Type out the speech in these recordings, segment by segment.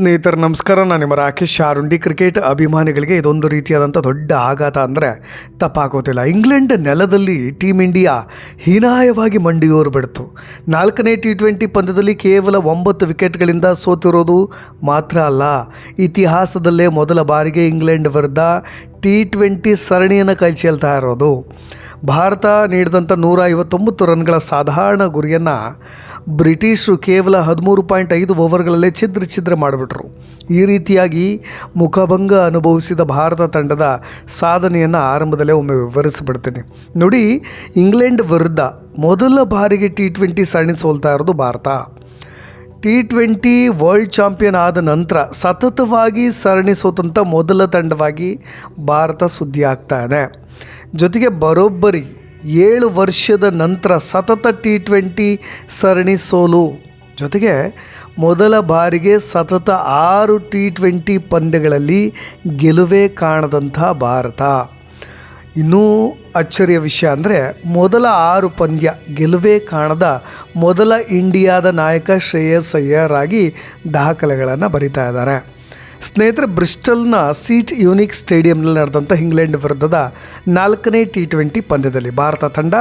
ಸ್ನೇಹಿತರು ನಮಸ್ಕಾರ. ನಾನು ನಿಮ್ಮ ರಾಕೇಶ್ ಆರುಂಡಿ. ಕ್ರಿಕೆಟ್ ಅಭಿಮಾನಿಗಳಿಗೆ ಇದೊಂದು ರೀತಿಯಾದಂಥ ದೊಡ್ಡ ಆಘಾತ ಅಂದರೆ ತಪ್ಪಾಗೋದಿಲ್ಲ. ಇಂಗ್ಲೆಂಡ್ ನೆಲದಲ್ಲಿ ಟೀಮ್ ಇಂಡಿಯಾ ಹೀನಾಯವಾಗಿ ಮಂಡಿಯೂರು ಬಿಡ್ತು. 4ನೇ T20 ಪಂದ್ಯದಲ್ಲಿ ಕೇವಲ 9 ವಿಕೆಟ್ಗಳಿಂದ ಸೋತಿರೋದು ಮಾತ್ರ ಅಲ್ಲ, ಇತಿಹಾಸದಲ್ಲೇ ಮೊದಲ ಬಾರಿಗೆ ಇಂಗ್ಲೆಂಡ್ ವಿರುದ್ಧ T20 ಸರಣಿಯನ್ನು ಕೈ ಚೆಲ್ತಾ ಇರೋದು. ಭಾರತ ನೀಡಿದಂಥ 159 ರನ್ಗಳ ಸಾಧಾರಣ ಗುರಿಯನ್ನು ಬ್ರಿಟಿಷರು ಕೇವಲ 13.5 ಓವರ್ಗಳಲ್ಲೇ ಛಿದ್ರ ಮಾಡಿಬಿಟ್ರು. ಈ ರೀತಿಯಾಗಿ ಮುಖಭಂಗ ಅನುಭವಿಸಿದ ಭಾರತ ತಂಡದ ಸಾಧನೆಯನ್ನು ಆರಂಭದಲ್ಲೇ ಒಮ್ಮೆ ವಿವರಿಸಿಬಿಡ್ತೀನಿ ನೋಡಿ. ಇಂಗ್ಲೆಂಡ್ ವಿರುದ್ಧ ಮೊದಲ ಬಾರಿಗೆ T20 ಸರಣಿ ಸೋಲ್ತಾ ಇರೋದು ಭಾರತ. T20 ವರ್ಲ್ಡ್ ಚಾಂಪಿಯನ್ ಆದ ನಂತರ ಸತತವಾಗಿ ಸರಣಿ ಸೋತಂಥ ಮೊದಲ ತಂಡವಾಗಿ ಭಾರತ ಸುದ್ದಿ ಆಗ್ತಾ ಇದೆ. ಜೊತೆಗೆ ಬರೋಬ್ಬರಿ 7 ವರ್ಷದ ನಂತರ ಸತತ T20 ಸರಣಿ ಸೋಲು, ಜೊತೆಗೆ ಮೊದಲ ಬಾರಿಗೆ ಸತತ 6 T20 ಪಂದ್ಯಗಳಲ್ಲಿ ಗೆಲುವೇ ಕಾಣದಂಥ ಭಾರತ. ಇನ್ನೂ ಅಚ್ಚರಿಯ ವಿಷಯ ಅಂದರೆ ಮೊದಲ 6 ಪಂದ್ಯ ಗೆಲುವೇ ಕಾಣದ ಮೊದಲ ಇಂಡಿಯಾದ ನಾಯಕ ಶ್ರೇಯಸ್ ಅಯ್ಯರ್ ಆಗಿ ದಾಖಲೆಗಳನ್ನು ಬರಿತಾ ಇದ್ದಾರೆ. ಸ್ನೇಹಿತರೆ, ಬ್ರಿಸ್ಟಲ್ನ ಸೀಟ್ ಯೂನಿಕ್ ಸ್ಟೇಡಿಯಂನಲ್ಲಿ ನಡೆದಂಥ ಇಂಗ್ಲೆಂಡ್ ವಿರುದ್ಧದ 4ನೇ T20 ಪಂದ್ಯದಲ್ಲಿ ಭಾರತ ತಂಡ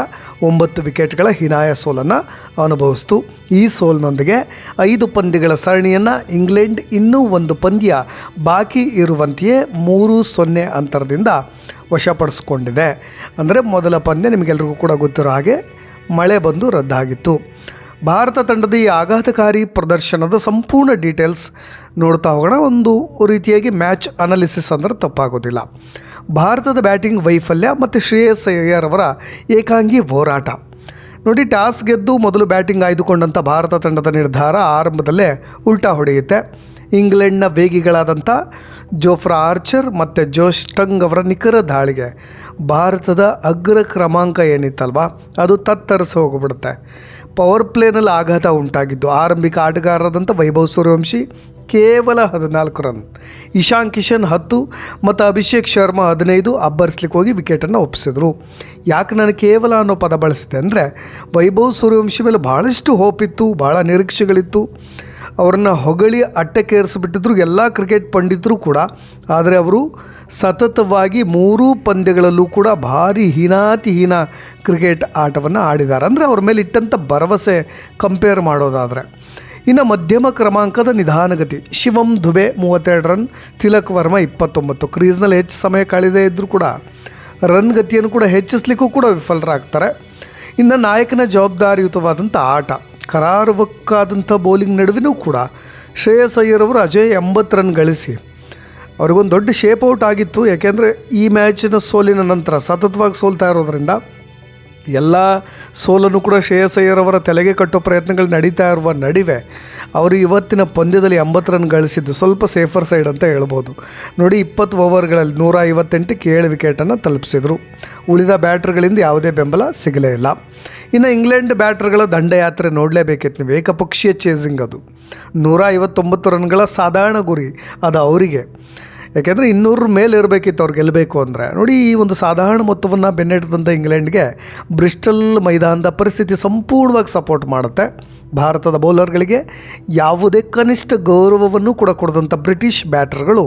9 ವಿಕೆಟ್ಗಳ ಹೀನಾಯ ಸೋಲನ್ನು ಅನುಭವಿಸಿತು. ಈ ಸೋಲಿನೊಂದಿಗೆ 5 ಪಂದ್ಯಗಳ ಸರಣಿಯನ್ನು ಇಂಗ್ಲೆಂಡ್ ಇನ್ನೂ 1 ಪಂದ್ಯ ಬಾಕಿ ಇರುವಂತೆಯೇ 3-0 ಅಂತರದಿಂದ ವಶಪಡಿಸ್ಕೊಂಡಿದೆ. ಅಂದರೆ ಮೊದಲ ಪಂದ್ಯ ನಿಮಗೆಲ್ರಿಗೂ ಕೂಡ ಗೊತ್ತಿರೋ ಹಾಗೆ ಮಳೆ ಬಂದು ರದ್ದಾಗಿತ್ತು. ಭಾರತ ತಂಡದ ಈ ಆಘಾತಕಾರಿ ಪ್ರದರ್ಶನದ ಸಂಪೂರ್ಣ ಡೀಟೇಲ್ಸ್ ನೋಡ್ತಾ ಹೋಗೋಣ. ಒಂದು ರೀತಿಯಾಗಿ ಮ್ಯಾಚ್ ಅನಾಲಿಸಿಸ್ ಅಂದರೆ ತಪ್ಪಾಗೋದಿಲ್ಲ. ಭಾರತದ ಬ್ಯಾಟಿಂಗ್ ವೈಫಲ್ಯ ಮತ್ತು ಶ್ರೇಯಸ್ ಅಯ್ಯರ್ ಅವರ ಏಕಾಂಗಿ ಹೋರಾಟ ನೋಡಿ. ಟಾಸ್ ಗೆದ್ದು ಮೊದಲು ಬ್ಯಾಟಿಂಗ್ ಆಯ್ದುಕೊಂಡಂಥ ಭಾರತ ತಂಡದ ನಿರ್ಧಾರ ಆರಂಭದಲ್ಲೇ ಉಲ್ಟಾ ಹೊಡೆಯುತ್ತೆ. ಇಂಗ್ಲೆಂಡ್ನ ವೇಗಿಗಳಾದಂಥ ಜೋಫ್ರಾ ಆರ್ಚರ್ ಮತ್ತು ಜೋಶ್ ಟಂಗ್ ಅವರ ನಿಖರ ದಾಳಿಗೆ ಭಾರತದ ಅಗ್ರ ಕ್ರಮಾಂಕ ಏನಿತ್ತಲ್ವ ಅದು ತತ್ತರಿಸಿ ಹೋಗಿಬಿಡುತ್ತೆ. ಪವರ್ ಪ್ಲೇನಲ್ಲಿ ಆಘಾತ ಉಂಟಾಗಿದ್ದು ಆರಂಭಿಕ ಆಟಗಾರರಾದಂಥ ವೈಭವ್ ಸೂರ್ಯವಂಶಿ ಕೇವಲ 14 ರನ್, ಇಶಾನ್ ಕಿಶನ್ 10 ಮತ್ತು ಅಭಿಷೇಕ್ ಶರ್ಮಾ 15 ಅಬ್ಬರಿಸ್ಲಿಕ್ಕೆ ಹೋಗಿ ವಿಕೆಟನ್ನು ಒಪ್ಪಿಸಿದ್ರು. ಯಾಕೆ ನಾನು ಕೇವಲ ಅನ್ನೋ ಪದ ಬಳಸಿದೆ ಅಂದರೆ ವೈಭವ್ ಸೂರ್ಯವಂಶಿ ಮೇಲೆ ಭಾಳಷ್ಟು ಹೋಪ್ ಇತ್ತು, ಭಾಳ ನಿರೀಕ್ಷೆಗಳಿತ್ತು. ಅವರನ್ನು ಹೊಗಳಿ ಅಟ್ಟಕ್ಕೇರಿಸಿಬಿಟ್ಟಿದ್ರು ಎಲ್ಲ ಕ್ರಿಕೆಟ್ ಪಂಡಿತರು ಕೂಡ. ಆದರೆ ಅವರು ಸತತವಾಗಿ 3 ಪಂದ್ಯಗಳಲ್ಲೂ ಕೂಡ ಭಾರಿ ಹೀನ ಕ್ರಿಕೆಟ್ ಆಟವನ್ನು ಆಡಿದ್ದಾರೆ. ಅಂದರೆ ಅವ್ರ ಮೇಲೆ ಇಟ್ಟಂಥ ಭರವಸೆ ಕಂಪೇರ್ ಮಾಡೋದಾದರೆ. ಇನ್ನು ಮಧ್ಯಮ ಕ್ರಮಾಂಕದ ನಿಧಾನಗತಿ ಶಿವಮ್ ದುಬೆ 32 ರನ್, ತಿಲಕ್ ವರ್ಮಾ 29. ಕ್ರೀಸ್ನಲ್ಲಿ ಹೆಚ್ಚು ಸಮಯ ಕಳೆದೇ ಇದ್ದರೂ ಕೂಡ ರನ್ ಗತಿಯನ್ನು ಕೂಡ ಹೆಚ್ಚಿಸಲಿಕ್ಕೂ ಕೂಡ ವಿಫಲರಾಗ್ತಾರೆ. ಇನ್ನು ನಾಯಕನ ಜವಾಬ್ದಾರಿಯುತವಾದಂಥ ಆಟ, ಕರಾರುವಕ್ಕಾದಂಥ ಬೌಲಿಂಗ್ ನಡುವೆಯೂ ಕೂಡ ಶ್ರೇಯಸ್ ಅಯ್ಯರ್ ಅವರು ಅಜೇಯ 80 ರನ್ ಗಳಿಸಿ ಅವ್ರಿಗೊಂದು ದೊಡ್ಡ ಶೇಪ್ ಔಟ್ ಆಗಿತ್ತು. ಯಾಕೆಂದರೆ ಈ ಮ್ಯಾಚಿನ ಸೋಲಿನ ನಂತರ ಸತತವಾಗಿ ಸೋಲ್ತಾ ಇರೋದ್ರಿಂದ ಎಲ್ಲ ಸೋಲನ್ನು ಕೂಡ ಶ್ರೇಯಸ್ ಅಯ್ಯರ್ ಅವರ ತಲೆಗೆ ಕಟ್ಟೋ ಪ್ರಯತ್ನಗಳು ನಡೀತಾ ಇರುವ ನಡುವೆ ಅವರು ಇವತ್ತಿನ ಪಂದ್ಯದಲ್ಲಿ 80 ರನ್ ಗಳಿಸಿದ್ದು ಸ್ವಲ್ಪ ಸೇಫರ್ ಸೈಡ್ ಅಂತ ಹೇಳ್ಬೋದು ನೋಡಿ. 20 ಓವರ್ಗಳಲ್ಲಿ 158ಕ್ಕೆ 7 ವಿಕೆಟನ್ನು ತಲುಪಿಸಿದರು. ಉಳಿದ ಬ್ಯಾಟರ್ಗಳಿಂದ ಯಾವುದೇ ಬೆಂಬಲ ಸಿಗಲೇ ಇಲ್ಲ. ಇನ್ನು ಇಂಗ್ಲೆಂಡ್ ಬ್ಯಾಟರ್ಗಳ ದಂಡಯಾತ್ರೆ ನೋಡಲೇಬೇಕಿತ್ತು ನೀವು. ಏಕಪಕ್ಷೀಯ ಚೇಸಿಂಗ್, ಅದು 159 ರನ್ಗಳ ಸಾಧಾರಣ ಗುರಿ ಅದು ಅವರಿಗೆ. ಯಾಕೆಂದರೆ 200 ಮೇಲೆ ಇರಬೇಕಿತ್ತು ಅವ್ರು ಗೆಲ್ಲಬೇಕು ಅಂದರೆ. ನೋಡಿ, ಈ ಒಂದು ಸಾಧಾರಣ ಮೊತ್ತವನ್ನು ಬೆನ್ನಟ್ಟಿದಂಥ ಇಂಗ್ಲೆಂಡ್ಗೆ ಬ್ರಿಸ್ಟಲ್ ಮೈದಾನದ ಪರಿಸ್ಥಿತಿ ಸಂಪೂರ್ಣವಾಗಿ ಸಪೋರ್ಟ್ ಮಾಡುತ್ತೆ. ಭಾರತದ ಬೌಲರ್ಗಳಿಗೆ ಯಾವುದೇ ಕನಿಷ್ಠ ಗೌರವವನ್ನು ಕೂಡ ಕೊಡದಂಥ ಬ್ರಿಟಿಷ್ ಬ್ಯಾಟರ್ಗಳು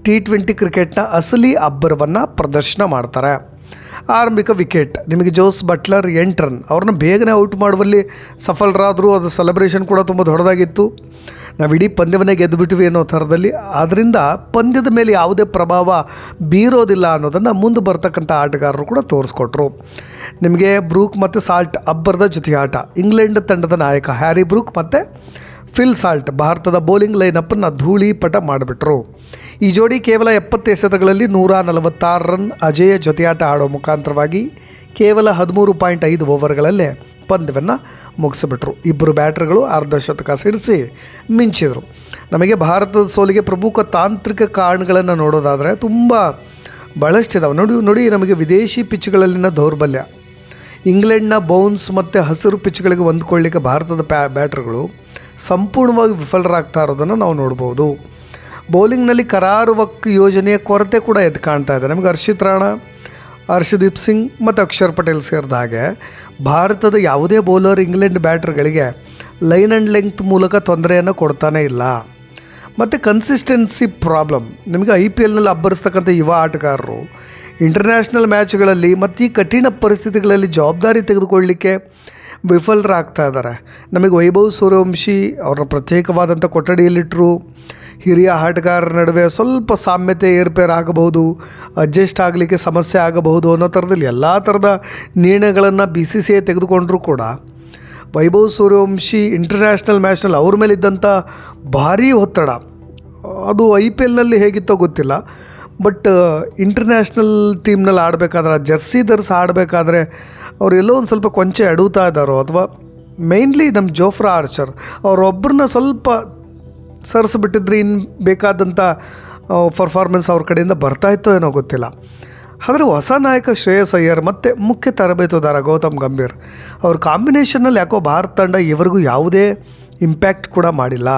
T20 ಕ್ರಿಕೆಟ್ನ ಅಸಲಿ ಅಬ್ಬರವನ್ನು ಪ್ರದರ್ಶನ ಮಾಡ್ತಾರೆ. ಆರಂಭಿಕ ವಿಕೆಟ್ ನಿಮಗೆ ಜೋಸ್ ಬಟ್ಲರ್ 8 ರನ್, ಅವ್ರನ್ನ ಬೇಗನೆ ಔಟ್ ಮಾಡುವಲ್ಲಿ ಸಫಲರಾದರು. ಅದು ಸೆಲೆಬ್ರೇಷನ್ ಕೂಡ ತುಂಬ ದೊಡ್ಡದಾಗಿತ್ತು. ನಾವು ಇಡೀ ಪಂದ್ಯವನ್ನೇ ಗೆದ್ದುಬಿಟ್ವಿ ಅನ್ನೋ ಥರದಲ್ಲಿ. ಆದ್ದರಿಂದ ಪಂದ್ಯದ ಮೇಲೆ ಯಾವುದೇ ಪ್ರಭಾವ ಬೀರೋದಿಲ್ಲ ಅನ್ನೋದನ್ನು ಮುಂದೆ ಬರ್ತಕ್ಕಂಥ ಆಟಗಾರರು ಕೂಡ ತೋರಿಸ್ಕೊಟ್ರು. ನಿಮಗೆ ಬ್ರೂಕ್ ಮತ್ತು ಸಾಲ್ಟ್ ಅಬ್ಬರದ ಜೊತೆ ಆಟ. ಇಂಗ್ಲೆಂಡ್ ತಂಡದ ನಾಯಕ ಹ್ಯಾರಿ ಬ್ರೂಕ್ ಮತ್ತು ಫಿಲ್ ಸಾಲ್ಟ್ ಭಾರತದ ಬೌಲಿಂಗ್ ಲೈನಪ್ಪನ್ನು ಧೂಳೀಪಟ ಮಾಡಿಬಿಟ್ರು. ಈ ಜೋಡಿ ಕೇವಲ 70 ಎಸೆತಗಳಲ್ಲಿ 146 ರನ್ ಅಜೇಯ ಜೊತೆಯಾಟ ಆಡೋ ಮುಖಾಂತರವಾಗಿ ಕೇವಲ 13.5 ಓವರ್ಗಳಲ್ಲೇ ಪಂದ್ಯವನ್ನು ಮುಗಿಸಿಬಿಟ್ರು. ಇಬ್ಬರು ಬ್ಯಾಟರ್ಗಳು ಅರ್ಧಶತಕ ಸಿಡಿಸಿ ಮಿಂಚಿದರು. ನಮಗೆ ಭಾರತದ ಸೋಲಿಗೆ ಪ್ರಮುಖ ತಾಂತ್ರಿಕ ಕಾರಣಗಳನ್ನು ನೋಡೋದಾದರೆ ಭಾಳಷ್ಟಿದ್ದಾವೆ ನೋಡಿ. ನಮಗೆ ವಿದೇಶಿ ಪಿಚ್ಗಳಲ್ಲಿನ ದೌರ್ಬಲ್ಯ, ಇಂಗ್ಲೆಂಡ್ನ ಬೌನ್ಸ್ ಮತ್ತು ಹಸಿರು ಪಿಚ್ಗಳಿಗೆ ಹೊಂದ್ಕೊಳ್ಳಿಕ್ಕೆ ಭಾರತದ ಬ್ಯಾಟರ್ಗಳು ಸಂಪೂರ್ಣವಾಗಿ ವಿಫಲರಾಗ್ತಾ ಇರೋದನ್ನು ನಾವು ನೋಡ್ಬೋದು. ಬೌಲಿಂಗ್ನಲ್ಲಿ ಕರಾರುವಕ್ ಯೋಜನೆಯ ಕೊರತೆ ಕೂಡ ಎದ್ದು ಕಾಣ್ತಾ ಇದೆ. ನಮಗೆ ಹರ್ಷಿತ್ ರಾಣಾ, ಹರ್ಷದೀಪ್ ಸಿಂಗ್ ಮತ್ತು ಅಕ್ಷರ್ ಪಟೇಲ್ ಸೇರಿದ ಹಾಗೆ ಭಾರತದ ಯಾವುದೇ ಬೌಲರ್ ಇಂಗ್ಲೆಂಡ್ ಬ್ಯಾಟರ್ಗಳಿಗೆ ಲೈನ್ ಆ್ಯಂಡ್ ಲೆಂಗ್ತ್ ಮೂಲಕ ತೊಂದರೆಯನ್ನು ಕೊಡ್ತಾನೇ ಇಲ್ಲ. ಮತ್ತು ಕನ್ಸಿಸ್ಟೆನ್ಸಿ ಪ್ರಾಬ್ಲಮ್. ನಿಮಗೆ IPLನಲ್ಲಿ ಅಬ್ಬರಿಸ್ತಕ್ಕಂಥ ಯುವ ಆಟಗಾರರು ಇಂಟರ್ನ್ಯಾಷನಲ್ ಮ್ಯಾಚ್ಗಳಲ್ಲಿ ಮತ್ತು ಈ ಕಠಿಣ ಪರಿಸ್ಥಿತಿಗಳಲ್ಲಿ ಜವಾಬ್ದಾರಿ ತೆಗೆದುಕೊಳ್ಳಲಿಕ್ಕೆ ವಿಫಲರಾಗ್ತಾ ಇದ್ದಾರೆ. ನಮಗೆ ವೈಭವ್ ಸೂರ್ಯವಂಶಿ ಅವರ ಪ್ರತ್ಯೇಕವಾದಂಥ ಕೊಠಡಿಯಲ್ಲಿಟ್ಟರು. ಹಿರಿಯ ಆಟಗಾರರ ನಡುವೆ ಸ್ವಲ್ಪ ಸಾಮ್ಯತೆ ಏರ್ಪೇರ್ ಆಗಬಹುದು, ಅಡ್ಜಸ್ಟ್ ಆಗಲಿಕ್ಕೆ ಸಮಸ್ಯೆ ಆಗಬಹುದು ಅನ್ನೋ ಥರದಲ್ಲಿ ಎಲ್ಲ ಥರದ ನಿರ್ಣಯಗಳನ್ನು BCCI ತೆಗೆದುಕೊಂಡರೂ ಕೂಡ ವೈಭವ್ ಸೂರ್ಯವಂಶಿ ಇಂಟರ್ನ್ಯಾಷನಲ್ ಮ್ಯಾಚ್ನಲ್ಲಿ ಅವ್ರ ಮೇಲೆ ಇದ್ದಂಥ ಭಾರೀ ಒತ್ತಡ ಅದು IPLನಲ್ಲಿ ಹೇಗಿತ್ತೋ ಗೊತ್ತಿಲ್ಲ. ಬಟ್ ಇಂಟರ್ನ್ಯಾಷನಲ್ ಟೀಮ್ನಲ್ಲಿ ಆಡಬೇಕಾದ್ರೆ ಜರ್ಸಿ ಧರಿಸಿ ಆಡಬೇಕಾದ್ರೆ ಅವ್ರು ಎಲ್ಲೋ ಒಂದು ಸ್ವಲ್ಪ ಕೊಂಚ ಎಡುತ್ತಾ ಇದ್ದಾರೋ, ಅಥವಾ ಮೇಯ್ನ್ಲಿ ನಮ್ಮ ಜೋಫ್ರಾ ಆರ್ಚರ್ ಅವರೊಬ್ಬರನ್ನ ಸ್ವಲ್ಪ ಸರಿಸಿಬಿಟ್ಟಿದ್ರೆ ಇನ್ನು ಬೇಕಾದಂಥ ಪರ್ಫಾರ್ಮೆನ್ಸ್ ಅವ್ರ ಕಡೆಯಿಂದ ಬರ್ತಾಯಿತ್ತೋ ಏನೋ ಗೊತ್ತಿಲ್ಲ. ಆದರೆ ಹೊಸ ನಾಯಕ ಶ್ರೇಯಸ್ ಅಯ್ಯರ್ ಮತ್ತು ಮುಖ್ಯ ತರಬೇತುದಾರ ಗೌತಮ್ ಗಂಭೀರ್ ಅವ್ರ ಕಾಂಬಿನೇಷನ್ನಲ್ಲಿ ಯಾಕೋ ಭಾರತ ತಂಡ ಇವರೆಗೂ ಯಾವುದೇ ಇಂಪ್ಯಾಕ್ಟ್ ಕೂಡ ಮಾಡಿಲ್ಲ.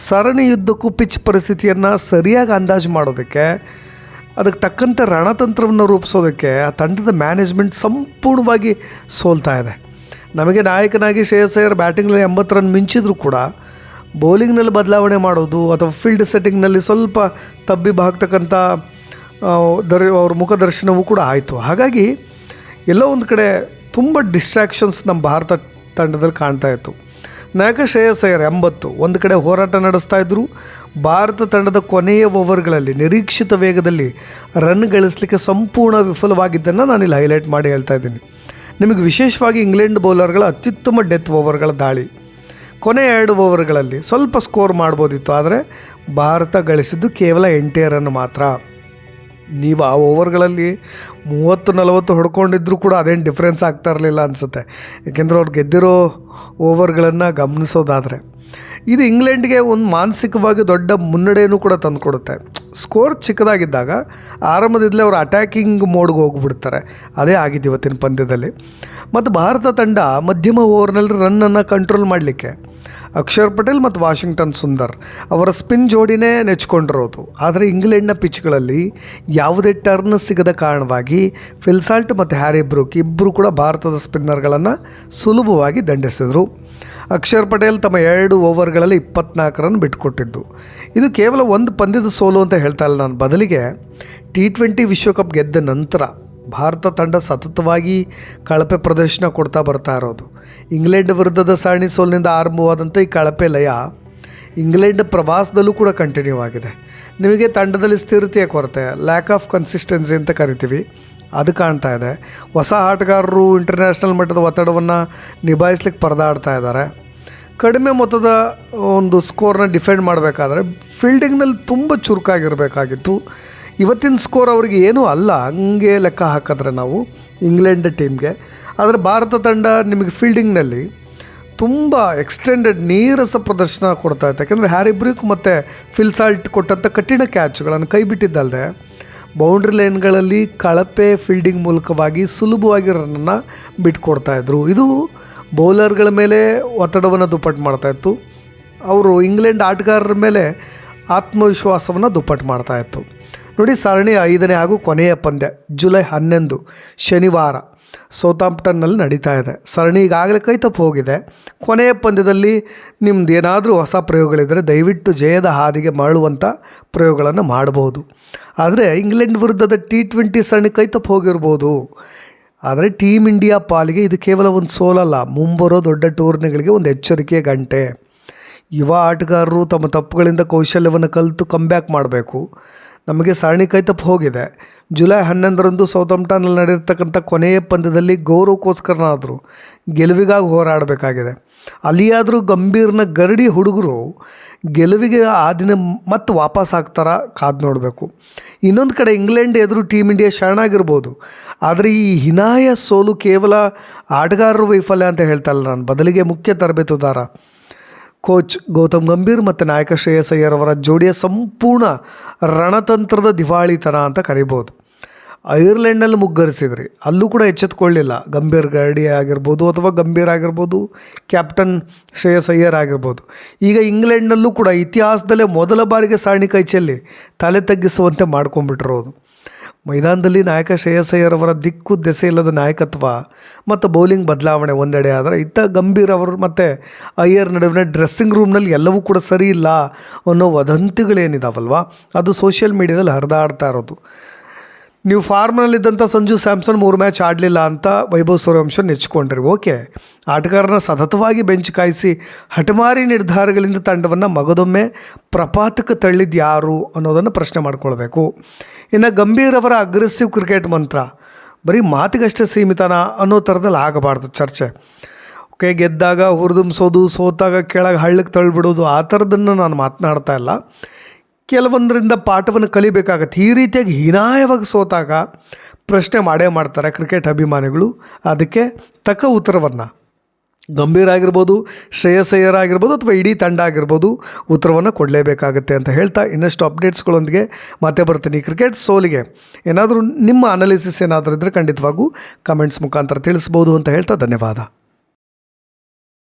ಸರಣಿಯುದ್ದಕ್ಕೂ ಪಿಚ್ ಪರಿಸ್ಥಿತಿಯನ್ನು ಸರಿಯಾಗಿ ಅಂದಾಜು ಮಾಡೋದಕ್ಕೆ, ಅದಕ್ಕೆ ತಕ್ಕಂತೆ ರಣತಂತ್ರವನ್ನು ರೂಪಿಸೋದಕ್ಕೆ ಆ ತಂಡದ ಮ್ಯಾನೇಜ್ಮೆಂಟ್ ಸಂಪೂರ್ಣವಾಗಿ ಸೋಲ್ತಾ ಇದೆ. ನಮಗೆ ನಾಯಕನಾಗಿ ಶ್ರೇಯಸ್ ಅಯ್ಯರ್ ಬ್ಯಾಟಿಂಗ್ನಲ್ಲಿ 80 ರನ್ ಮಿಂಚಿದ್ರು ಕೂಡ ಬೌಲಿಂಗ್ನಲ್ಲಿ ಬದಲಾವಣೆ ಮಾಡೋದು ಅಥವಾ ಫೀಲ್ಡ್ ಸೆಟ್ಟಿಂಗ್ನಲ್ಲಿ ಸ್ವಲ್ಪ ತಬ್ಬಿಬ್ಬಾಗ್ತಕ್ಕಂಥ ಅವ್ರ ಮುಖದರ್ಶನವೂ ಕೂಡ ಆಯಿತು. ಹಾಗಾಗಿ ಎಲ್ಲೋ ಒಂದು ಕಡೆ ತುಂಬ ಡಿಸ್ಟ್ರ್ಯಾಕ್ಷನ್ಸ್ ನಮ್ಮ ಭಾರತ ತಂಡದಲ್ಲಿ ಕಾಣ್ತಾ ಇತ್ತು. ನಾಯಕ ಶ್ರೇಯಸ್ ಅಯ್ಯರ್ 80 ಒಂದು ಕಡೆ ಹೋರಾಟ ನಡೆಸ್ತಾ ಇದ್ದರು. ಭಾರತ ತಂಡದ ಕೊನೆಯ ಓವರ್ಗಳಲ್ಲಿ ನಿರೀಕ್ಷಿತ ವೇಗದಲ್ಲಿ ರನ್ ಗಳಿಸಲಿಕ್ಕೆ ಸಂಪೂರ್ಣ ವಿಫಲವಾಗಿದ್ದನ್ನು ನಾನಿಲ್ಲಿ ಹೈಲೈಟ್ ಮಾಡಿ ಹೇಳ್ತಾ ಇದ್ದೀನಿ. ನಿಮಗೆ ವಿಶೇಷವಾಗಿ ಇಂಗ್ಲೆಂಡ್ ಬೌಲರ್ಗಳ ಅತ್ಯುತ್ತಮ ಡೆತ್ ಓವರ್ಗಳ ದಾಳಿ, ಕೊನೆಯ 2 ಓವರ್ಗಳಲ್ಲಿ ಸ್ವಲ್ಪ ಸ್ಕೋರ್ ಮಾಡ್ಬೋದಿತ್ತು. ಆದರೆ ಭಾರತ ಗಳಿಸಿದ್ದು ಕೇವಲ 8 ರನ್ ಮಾತ್ರ. ನೀವು ಆ ಓವರ್ಗಳಲ್ಲಿ 30-40 ಹೊಡ್ಕೊಂಡಿದ್ರು ಕೂಡ ಅದೇನು ಡಿಫ್ರೆನ್ಸ್ ಆಗ್ತಾ ಇರಲಿಲ್ಲ ಅನಿಸುತ್ತೆ. ಏಕೆಂದರೆ ಅವ್ರು ಗೆದ್ದಿರೋ ಓವರ್ಗಳನ್ನು ಗಮನಿಸೋದಾದರೆ ಇದು ಇಂಗ್ಲೆಂಡ್ಗೆ ಒಂದು ಮಾನಸಿಕವಾಗಿ ದೊಡ್ಡ ಮುನ್ನಡೆಯನ್ನು ಕೂಡ ತಂದುಕೊಡುತ್ತೆ. ಸ್ಕೋರ್ ಚಿಕ್ಕದಾಗಿದ್ದಾಗ ಆರಂಭದಿಂದಲೇ ಅವರು ಅಟ್ಯಾಕಿಂಗ್ ಮೋಡ್ಗೆ ಹೋಗಿಬಿಡ್ತಾರೆ. ಅದೇ ಆಗಿದ್ದು ಇವತ್ತಿನ ಪಂದ್ಯದಲ್ಲಿ. ಮತ್ತು ಭಾರತ ತಂಡ ಮಧ್ಯಮ ಓವರ್ನಲ್ಲಿ ರನ್ನನ್ನು ಕಂಟ್ರೋಲ್ ಮಾಡಲಿಕ್ಕೆ ಅಕ್ಷರ್ ಪಟೇಲ್ ಮತ್ತು ವಾಷಿಂಗ್ಟನ್ ಸುಂದರ್ ಅವರ ಸ್ಪಿನ್ ಜೋಡಿನೇ ನೆಚ್ಕೊಂಡಿರೋದು. ಆದರೆ ಇಂಗ್ಲೆಂಡ್ನ ಪಿಚ್ಗಳಲ್ಲಿ ಯಾವುದೇ ಟರ್ನ್ ಸಿಗದ ಕಾರಣವಾಗಿ ಫಿಲ್ ಸಾಲ್ಟ್ ಮತ್ತು ಹ್ಯಾರಿ ಬ್ರೂಕ್ ಇಬ್ಬರು ಕೂಡ ಭಾರತದ ಸ್ಪಿನ್ನರ್ಗಳನ್ನು ಸುಲಭವಾಗಿ ದಂಡಿಸಿದರು. ಅಕ್ಷರ್ ಪಟೇಲ್ ತಮ್ಮ 2 ಓವರ್ಗಳಲ್ಲಿ 24 ರನ್ ಬಿಟ್ಟುಕೊಟ್ಟಿದ್ದು. ಇದು ಕೇವಲ ಒಂದು ಪಂದ್ಯದ ಸೋಲು ಅಂತ ಹೇಳ್ತಾ ಇಲ್ಲ ನಾನು. ಬದಲಿಗೆ T20 ವಿಶ್ವಕಪ್ ಗೆದ್ದ ನಂತರ ಭಾರತ ತಂಡ ಸತತವಾಗಿ ಕಳಪೆ ಪ್ರದರ್ಶನ ಕೊಡ್ತಾ ಬರ್ತಾ ಇರೋದು. ಇಂಗ್ಲೆಂಡ್ ವಿರುದ್ಧದ ಸರಣಿ ಸೋಲಿನಿಂದ ಆರಂಭವಾದಂಥ ಈ ಕಳಪೆ ಲಯ ಇಂಗ್ಲೆಂಡ್ ಪ್ರವಾಸದಲ್ಲೂ ಕೂಡ ಕಂಟಿನ್ಯೂ ಆಗಿದೆ. ನಿಮಗೆ ತಂಡದಲ್ಲಿ ಸ್ಥಿರತೆಯ ಕೊರತೆ, ಲ್ಯಾಕ್ ಆಫ್ ಕನ್ಸಿಸ್ಟೆನ್ಸಿ ಅಂತ ಕರಿತೀವಿ, ಅದು ಕಾಣ್ತಾ ಇದೆ. ಹೊಸ ಆಟಗಾರರು ಇಂಟರ್ನ್ಯಾಷನಲ್ ಮಟ್ಟದ ಒತ್ತಡವನ್ನು ನಿಭಾಯಿಸ್ಲಿಕ್ಕೆ ಪರದಾಡ್ತಾ ಇದ್ದಾರೆ. ಕಡಿಮೆ ಮೊತ್ತದ ಒಂದು ಸ್ಕೋರ್ನ ಡಿಫೆಂಡ್ ಮಾಡಬೇಕಾದ್ರೆ ಫೀಲ್ಡಿಂಗ್ನಲ್ಲಿ ತುಂಬ ಚುರುಕಾಗಿರಬೇಕಾಗಿತ್ತು. ಇವತ್ತಿನ ಸ್ಕೋರ್ ಅವರಿಗೆ ಏನೂ ಅಲ್ಲ ಹಂಗೆ ಲೆಕ್ಕ ಹಾಕಿದ್ರೆ ನಾವು ಇಂಗ್ಲೆಂಡ್ ಟೀಮ್ಗೆ. ಆದರೆ ಭಾರತ ತಂಡ ನಿಮಗೆ ಫೀಲ್ಡಿಂಗ್ನಲ್ಲಿ ತುಂಬ ಎಕ್ಸ್ಟೆಂಡೆಡ್ ನೀರಸ ಪ್ರದರ್ಶನ ಕೊಡ್ತಾ ಇತ್ತು. ಯಾಕೆಂದರೆ ಹ್ಯಾರಿ ಬ್ರೂಕ್ ಮತ್ತು ಫಿಲ್ ಸಾಲ್ಟ್ ಕೊಟ್ಟಂಥ ಕಠಿಣ ಕ್ಯಾಚ್ಗಳನ್ನು ಕೈ ಬಿಟ್ಟಿದ್ದಲ್ಲದೆ ಬೌಂಡ್ರಿ ಲೈನ್ಗಳಲ್ಲಿ ಕಳಪೆ ಫೀಲ್ಡಿಂಗ್ ಮೂಲಕವಾಗಿ ಸುಲಭವಾಗಿ ರನ್ನನ್ನು ಬಿಟ್ಕೊಡ್ತಾಯಿದ್ರು. ಇದು ಬೌಲರ್ಗಳ ಮೇಲೆ ಒತ್ತಡವನ್ನು ದುಪ್ಪಟ್ಟು ಮಾಡ್ತಾಯಿತ್ತು. ಅವರು ಇಂಗ್ಲೆಂಡ್ ಆಟಗಾರರ ಮೇಲೆ ಆತ್ಮವಿಶ್ವಾಸವನ್ನು ದುಪ್ಪಟ್ಟು ಮಾಡ್ತಾಯಿತ್ತು. ನೋಡಿ, ಸರಣಿ 5ನೇ ಹಾಗೂ ಕೊನೆಯ ಪಂದ್ಯ ಜುಲೈ 11 ಶನಿವಾರ ಸೌತಾಂಪ್ಟನ್ನಲ್ಲಿ ನಡೀತಾ ಇದೆ. ಸರಣಿ ಈಗಾಗಲೇ ಕೈತಪ್ಪು ಹೋಗಿದೆ. ಕೊನೆಯ ಪಂದ್ಯದಲ್ಲಿ ನಿಮ್ದು ಏನಾದರೂ ಹೊಸ ಪ್ರಯೋಗಗಳಿದ್ದರೆ ದಯವಿಟ್ಟು ಜಯದ ಹಾದಿಗೆ ಮರಳುವಂಥ ಪ್ರಯೋಗಗಳನ್ನು ಮಾಡಬಹುದು. ಆದರೆ ಇಂಗ್ಲೆಂಡ್ ವಿರುದ್ಧದ T20 ಸರಣಿ ಕೈತಪ್ಪು ಹೋಗಿರ್ಬೋದು. ಆದರೆ ಟೀಮ್ ಇಂಡಿಯಾ ಪಾಲಿಗೆ ಇದು ಕೇವಲ ಒಂದು ಸೋಲಲ್ಲ, ಮುಂಬರೋ ದೊಡ್ಡ ಟೂರ್ನಿಗಳಿಗೆ ಒಂದು ಎಚ್ಚರಿಕೆಯ ಗಂಟೆ. ಯುವ ಆಟಗಾರರು ತಮ್ಮ ತಪ್ಪುಗಳಿಂದ ಕೌಶಲ್ಯವನ್ನು ಕಲಿತು ಕಂಬ್ಯಾಕ್ ಮಾಡಬೇಕು. ನಮಗೆ ಸರಣಿ ಕೈತಪ್ಪು ಹೋಗಿದೆ. ಜುಲೈ 11ರಂದು ಸೌತಾಂಪ್ಟನ್ನಲ್ಲಿ ನಡೆದಿರ್ತಕ್ಕಂಥ ಕೊನೆಯ ಪಂದ್ಯದಲ್ಲಿ ಗೌರವಕ್ಕೋಸ್ಕರನಾದರೂ ಗೆಲುವಿಗಾಗಿ ಹೋರಾಡಬೇಕಾಗಿದೆ. ಅಲ್ಲಿಯಾದರೂ ಗಂಭೀರ್ನ ಗರಡಿ ಹುಡುಗರು ಗೆಲುವಿಗೆ ಆ ದಿನ ಮತ್ತೆ ವಾಪಸ್ ಆಗ್ತಾರ ಕಾದು ನೋಡಬೇಕು. ಇನ್ನೊಂದು ಕಡೆ ಇಂಗ್ಲೆಂಡ್ ಎದುರು ಟೀಮ್ ಇಂಡಿಯಾ ಶರಣಾಗಿರ್ಬೋದು. ಆದರೆ ಈ ಹೀನಾಯ ಸೋಲು ಕೇವಲ ಆಟಗಾರರು ವೈಫಲ್ಯ ಅಂತ ಹೇಳ್ತಾಯಿಲ್ಲ ನಾನು. ಬದಲಿಗೆ ಮುಖ್ಯ ತರಬೇತುದಾರ ಕೋಚ್ ಗೌತಮ್ ಗಂಭೀರ್ ಮತ್ತು ನಾಯಕ ಶ್ರೇಯಸ್ ಅಯ್ಯರ್ ಅವರ ಜೋಡಿಯ ಸಂಪೂರ್ಣ ರಣತಂತ್ರದ ದಿವಾಳಿತನ ಅಂತ ಕರಿಬೋದು. ಐರ್ಲೆಂಡ್ನಲ್ಲಿ ಮುಗ್ಗರಿಸಿದ್ರಿ, ಅಲ್ಲೂ ಕೂಡ ಎಚ್ಚೆತ್ಕೊಳ್ಳಿಲ್ಲ. ಗಂಭೀರ್ ಗರ್ಡಿ ಆಗಿರ್ಬೋದು ಅಥವಾ ಗಂಭೀರ್ ಆಗಿರ್ಬೋದು, ಕ್ಯಾಪ್ಟನ್ ಶ್ರೇಯಸ್ ಅಯ್ಯರ್ ಆಗಿರ್ಬೋದು. ಈಗ ಇಂಗ್ಲೆಂಡ್ನಲ್ಲೂ ಕೂಡ ಇತಿಹಾಸದಲ್ಲೇ ಮೊದಲ ಬಾರಿಗೆ ಸರಣಿ ಕೈಚೆಲ್ಲಿ ತಲೆ ತಗ್ಗಿಸುವಂತೆ ಮಾಡ್ಕೊಂಡ್ಬಿಟ್ಟಿರೋದು. ಮೈದಾನದಲ್ಲಿ ನಾಯಕ ಶ್ರೇಯಸ್ ಅಯ್ಯರ್ ಅವರ ದಿಕ್ಕು ದೆಸೆ ಇಲ್ಲದ ನಾಯಕತ್ವ ಮತ್ತು ಬೌಲಿಂಗ್ ಬದಲಾವಣೆ ಒಂದೆಡೆ ಆದರೆ ಇತ್ತ ಗಂಭೀರ್ ಅವರು ಮತ್ತು ಅಯ್ಯರ್ ನಡುವಿನ ಡ್ರೆಸ್ಸಿಂಗ್ ರೂಮ್ನಲ್ಲಿ ಎಲ್ಲವೂ ಕೂಡ ಸರಿ ಇಲ್ಲ ಅನ್ನೋ ವದಂತಿಗಳೇನಿದಾವಲ್ವ ಅದು ಸೋಷಿಯಲ್ ಮೀಡಿಯಾದಲ್ಲಿ ಹರಿದಾಡ್ತಾ ಇರೋದು. ನೀವು ಫಾರ್ಮ್ನಲ್ಲಿದ್ದಂಥ ಸಂಜು ಸ್ಯಾಮ್ಸನ್ 3 ಮ್ಯಾಚ್ ಆಡಲಿಲ್ಲ ಅಂತ ವೈಭವ್ ಸೂರ್ಯವಂಶಿ ನೆಚ್ಚಿಕೊಂಡ್ರಿ. ಓಕೆ, ಆಟಗಾರನ ಸತತವಾಗಿ ಬೆಂಚ್ ಕಾಯಿಸಿ ಹಠಮಾರಿ ನಿರ್ಧಾರಗಳಿಂದ ತಂಡವನ್ನು ಮಗದೊಮ್ಮೆ ಪ್ರಪಾತಕ್ಕೆ ತಳ್ಳಿದ್ದು ಯಾರು ಅನ್ನೋದನ್ನು ಪ್ರಶ್ನೆ ಮಾಡ್ಕೊಳ್ಬೇಕು. ಇನ್ನು ಗಂಭೀರ್ ಅವರ ಅಗ್ರೆಸಿವ್ ಕ್ರಿಕೆಟ್ ಮಂತ್ರ ಬರೀ ಮಾತಿಗಷ್ಟೇ ಸೀಮಿತನ ಅನ್ನೋ ಥರದಲ್ಲಿ ಆಗಬಾರ್ದು ಚರ್ಚೆ. ಓಕೆ, ಗೆದ್ದಾಗ ಹುರಿದುಂಬಿಸೋದು, ಸೋತಾಗ ಕೆಳಗೆ ಹಳ್ಳಕ್ಕೆ ತಳ್ಳಿಬಿಡೋದು ಆ ಥರದನ್ನು ನಾನು ಮಾತನಾಡ್ತಾ ಇಲ್ಲ. ಕೆಲವೊಂದರಿಂದ ಪಾಠವನ್ನು ಕಲಿಬೇಕಾಗತ್ತೆ. ಈ ರೀತಿಯಾಗಿ ಹೀನಾಯವಾಗಿ ಸೋತಾಗ ಪ್ರಶ್ನೆ ಮಾಡೇ ಮಾಡ್ತಾರೆ ಕ್ರಿಕೆಟ್ ಅಭಿಮಾನಿಗಳು. ಅದಕ್ಕೆ ತಕ್ಕ ಉತ್ತರವನ್ನು ಗಂಭೀರ್ ಆಗಿರ್ಬೋದು, ಶ್ರೇಯಸ್ ಅಯ್ಯರ್ ಆಗಿರ್ಬೋದು ಅಥವಾ ಇಡೀ ತಂಡ ಆಗಿರ್ಬೋದು ಉತ್ತರವನ್ನು ಕೊಡಲೇಬೇಕಾಗುತ್ತೆ ಅಂತ ಹೇಳ್ತಾ ಇನ್ನಷ್ಟು ಅಪ್ಡೇಟ್ಸ್ಗಳೊಂದಿಗೆ ಮತ್ತೆ ಬರ್ತೀನಿ. ಕ್ರಿಕೆಟ್ ಸೋಲಿಗೆ ಏನಾದರೂ ನಿಮ್ಮ ಅನಾಲಿಸಿಸ್ ಏನಾದರೂ ಇದ್ದರೆ ಖಂಡಿತವಾಗೂ ಕಮೆಂಟ್ಸ್ ಮುಖಾಂತರ ತಿಳಿಸ್ಬೋದು ಅಂತ ಹೇಳ್ತಾ ಧನ್ಯವಾದ.